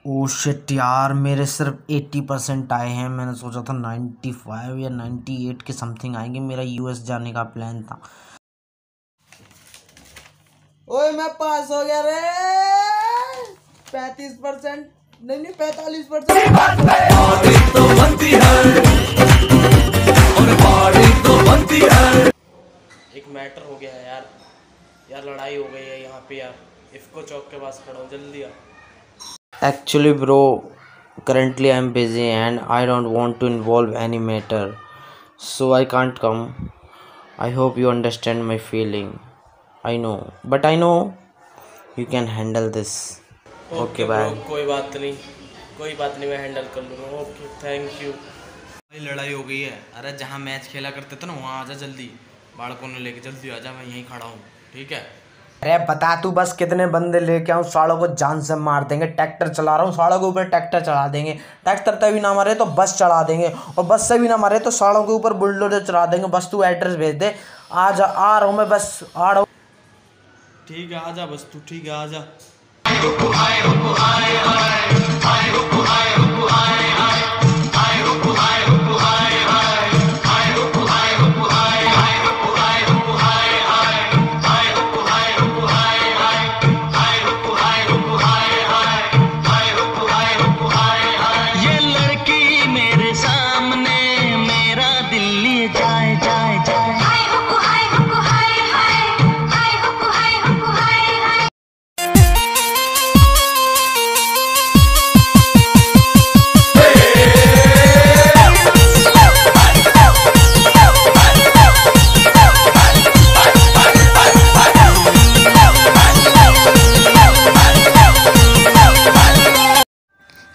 Oh shit यार, मेरे सिर्फ 80% आए हैं। मैंने सोचा था 95 या 98 के समथिंग आएंगे। मेरा यूएस जाने का प्लान था। ओए मैं पास हो गया रे। 35%, नहीं 45%। एक मैटर हो गया है यार लड़ाई हो गई है यहाँ पे यार। इफ्को चौक के पास खड़ा हूँ, जल्दी आ। Actually bro, currently I'm busy and I don't want to involve any matter, so I can't come. I hope you understand my feeling. I know, but I know you can handle this. Okay Okay, bro, bye. कोई बात नहीं, मैं handle कर लूँगा। Okay, thank you. भाई लड़ाई हो गई है। अरे जहाँ मैच खेला करते थे ना वहाँ आजा जल्दी, बालकों ने लेके जल्दी आजा, मैं यहीं खड़ा हूँ, ठीक है? अरे बता तू बस कितने बंदे लेके आऊँ, सालों को जान से मार देंगे। ट्रैक्टर चला रहा हूँ, सालों के ऊपर ट्रैक्टर चढ़ा देंगे। ट्रैक्टर तभी ना मारे तो बस चढ़ा देंगे, और बस से भी ना मारे तो सालों के ऊपर बुलडोजर चढ़ा देंगे। बस तू एड्रेस भेज दे, आ जा। आ रहा हूँ मैं, बस आ रहा हूँ। ठीक है आजा बस तू, ठीक है आजा।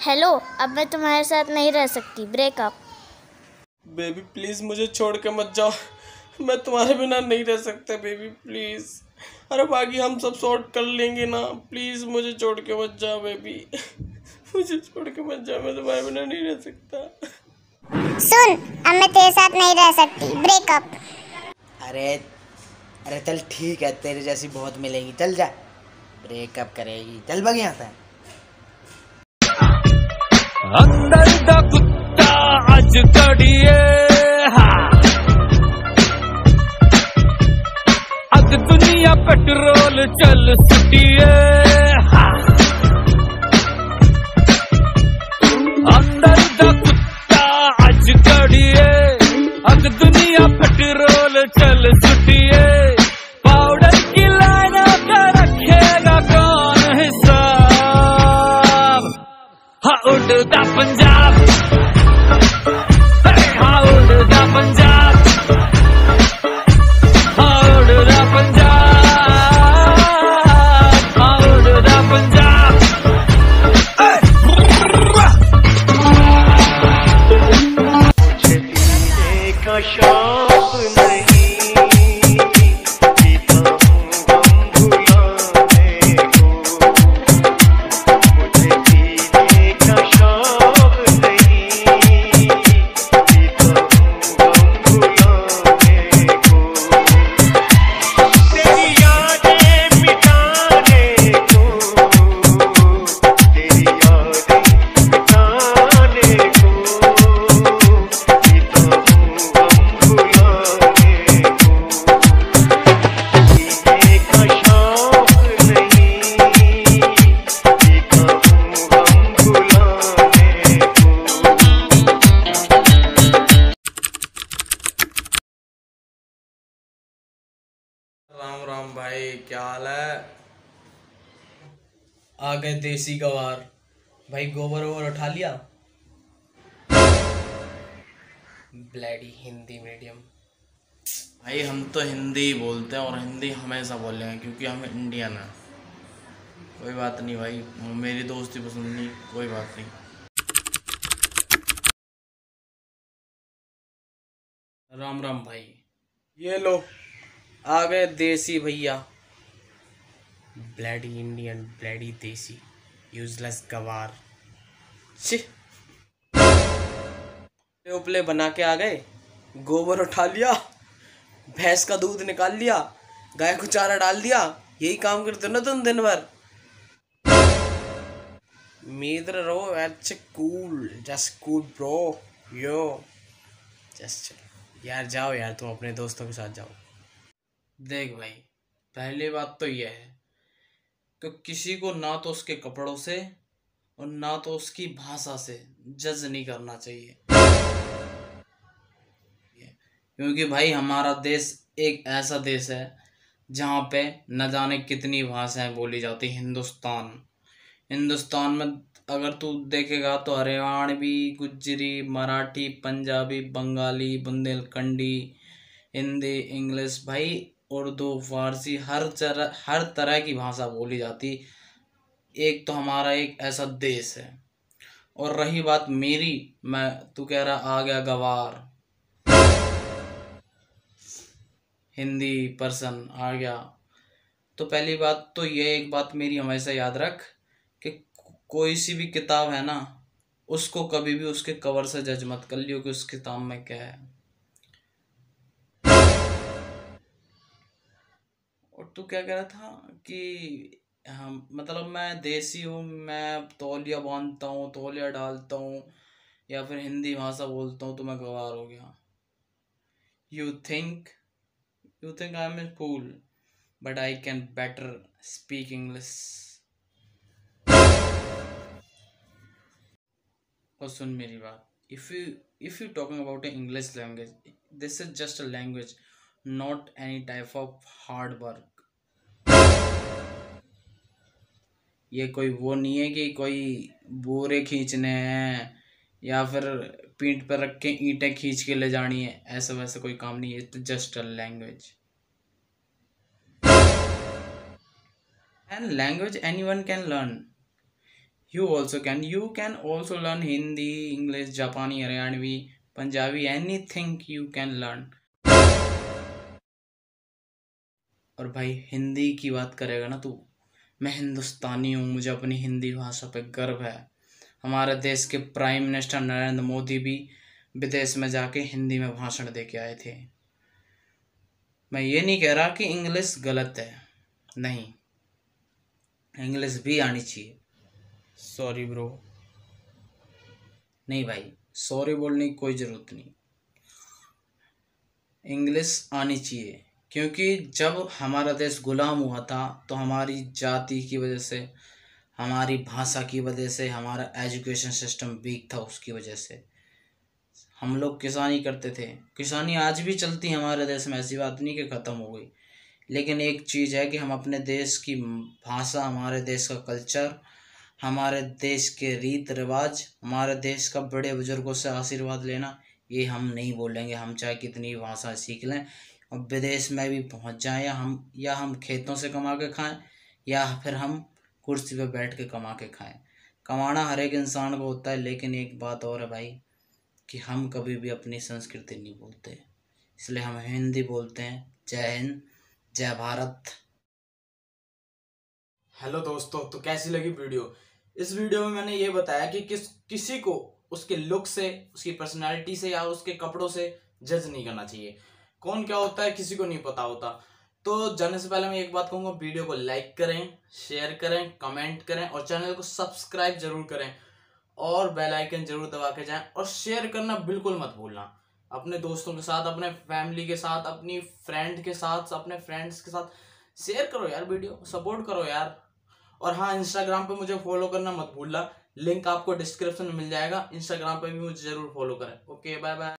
हेलो, अब मैं तुम्हारे साथ नहीं रह सकती। ब्रेकअप। बेबी प्लीज़ मुझे छोड़ के मत जाओ, मैं तुम्हारे बिना नहीं रह सकता बेबी प्लीज़। अरे बाकी हम सब सॉर्ट कर लेंगे ना, प्लीज़ मुझे छोड़ के मत जाओ बेबी। मुझे छोड़ के मत जाओ, मैं तुम्हारे बिना नहीं रह सकता। सुन, अब मैं तेरे साथ नहीं रह सकती। ब्रेकअप। अरे चल ठीक है, तेरे जैसी बहुत मिलेंगी, चल जा। ब्रेकअप करेगी, चल भाग यहाँ से। अंदर दा कुत्ता अज कड़िए अग दुनिया पेट्रोल चल सुटिए। अंदर दा कुत्ता अज कड़िए अग दुनिया पेट्रोल चल सुटिए। पाउडर की लाइनों का रखेगा कौन हिसाब? हाँ उड़ता पंजाब, हाँ उड़ता पंजाब, हाँ उड़ता पंजाब, हाँ उड़ता पंजाब। मुझे पीने का शौक नहीं, पीता हूँ गम भुलाने को। मुझे पीने का शौक नहीं, पीता हूँ गम भुलाने को। तेरी यादें मिटाने को, तेरी यादें मिटाने को, पीता हूँ गम भुलाने को। पीने का शौक नहीं, पीता हूँ गम भुलाने को। राम राम भाई, क्या हाल है? आ गए देसी गवार। भाई गोबर वोबर उठा लिया? Bloody Hindi medium. भाई हम तो हिंदी ही बोलते हैं और हिंदी हमेशा बोलेंगे क्योंकि हम इंडियन हैं। कोई बात नहीं भाई, मेरी दोस्ती पसंद नहीं, कोई बात नहीं। राम राम भाई। ये लो आ गए देसी भैया। ब्लैडी इंडियन, ब्लैडी देसी, यूजलेस गवार। उपले बना के आ गए, गोबर उठा लिया, भैंस का दूध निकाल लिया, गाय को चारा डाल दिया। यही काम करते हो ना तुम दिन भर। मेरे रहो अच्छे कूल, जस्ट कूल ब्रो, यो जस्ट यार जाओ यार, तुम अपने दोस्तों के साथ जाओ। देख भाई, पहली बात तो यह है कि किसी को ना तो उसके कपड़ों से और ना तो उसकी भाषा से जज नहीं करना चाहिए, क्योंकि भाई हमारा देश एक ऐसा देश है जहाँ पे न जाने कितनी भाषाएं बोली जाती। हिंदुस्तान में अगर तू देखेगा तो हरियाणवी, गुज्जरी, मराठी, पंजाबी, बंगाली, बुंदेलखंडी, हिंदी, इंग्लिश, भाई उर्दू, फारसी, हर तरह की भाषा बोली जाती। एक तो हमारा एक ऐसा देश है। और रही बात मेरी, तू कह रहा आ गया गवार, हिंदी पर्सन आ गया, तो पहली बात तो ये एक बात मेरी हमेशा याद रख कि कोई सी भी किताब है ना, उसको कभी भी उसके कवर से जज मत कर लियो कि उस किताब में क्या है। और तू क्या कह रहा था कि हम मतलब मैं देसी हूँ, मैं तौलिया बांधता हूँ, तौलिया डालता हूँ या फिर हिंदी भाषा बोलता हूँ तो मैं गवार हो गया। You think I am a fool but I can better speak English. और सुन मेरी बात, if you talking about an English language, this is just a language, not any type of hard work. ये कोई वो नहीं है कि कोई बोरे खींचने हैं या फिर पीठ पर रख के ईंटें खींच के ले जानी है, ऐसा वैसा कोई काम नहीं है। It's just a language, and language anyone can learn. You can also learn Hindi, English, Japani, Haryanvi, Punjabi, anything you can learn. और भाई हिंदी की बात करेगा ना तू, मैं हिंदुस्तानी हूँ, मुझे अपनी हिंदी भाषा पे गर्व है। हमारे देश के प्राइम मिनिस्टर नरेंद्र मोदी भी विदेश में जाके हिंदी में भाषण दे के आए थे। मैं ये नहीं कह रहा कि इंग्लिश गलत है, नहीं, इंग्लिश भी आनी चाहिए। Sorry bro. नहीं भाई, सॉरी बोलने की कोई ज़रूरत नहीं, इंग्लिश आनी चाहिए, क्योंकि जब हमारा देश गुलाम हुआ था तो हमारी जाति की वजह से, हमारी भाषा की वजह से, हमारा एजुकेशन सिस्टम वीक था, उसकी वजह से हम लोग किसानी करते थे। किसानी आज भी चलती है हमारे देश में, ऐसी बात नहीं कि ख़त्म हो गई, लेकिन एक चीज़ है कि हम अपने देश की भाषा, हमारे देश का कल्चर, हमारे देश के रीत रिवाज, हमारे देश का बड़े बुजुर्गों से आशीर्वाद लेना, ये हम नहीं बोलेंगे। हम चाहे कितनी भाषा सीख लें और विदेश में भी पहुंच जाएं, या हम खेतों से कमा के खाएं या फिर हम कुर्सी पे बैठ के कमा के खाएं। कमाना हर एक इंसान को होता है, लेकिन एक बात और है भाई कि हम कभी भी अपनी संस्कृति नहीं बोलते, इसलिए हम हिंदी बोलते हैं। जय हिंद, जय भारत। हेलो दोस्तों, तो कैसी लगी वीडियो? इस वीडियो में मैंने ये बताया कि किसी को उसके लुक से, उसकी पर्सनालिटी से या उसके कपड़ों से जज नहीं करना चाहिए। कौन क्या होता है किसी को नहीं पता होता। तो जाने से पहले मैं एक बात कहूँगा, वीडियो को लाइक करें, शेयर करें, कमेंट करें और चैनल को सब्सक्राइब जरूर करें और बेल आइकन जरूर दबा के जाएं। और शेयर करना बिल्कुल मत भूलना, अपने दोस्तों के साथ, अपने फैमिली के साथ, अपनी फ्रेंड के साथ, अपने फ्रेंड्स के साथ शेयर करो यार, वीडियो सपोर्ट करो यार। और हाँ, इंस्टाग्राम पे मुझे फॉलो करना मत भूलना, लिंक आपको डिस्क्रिप्शन में मिल जाएगा। इंस्टाग्राम पे भी मुझे जरूर फॉलो करें। Okay, bye bye.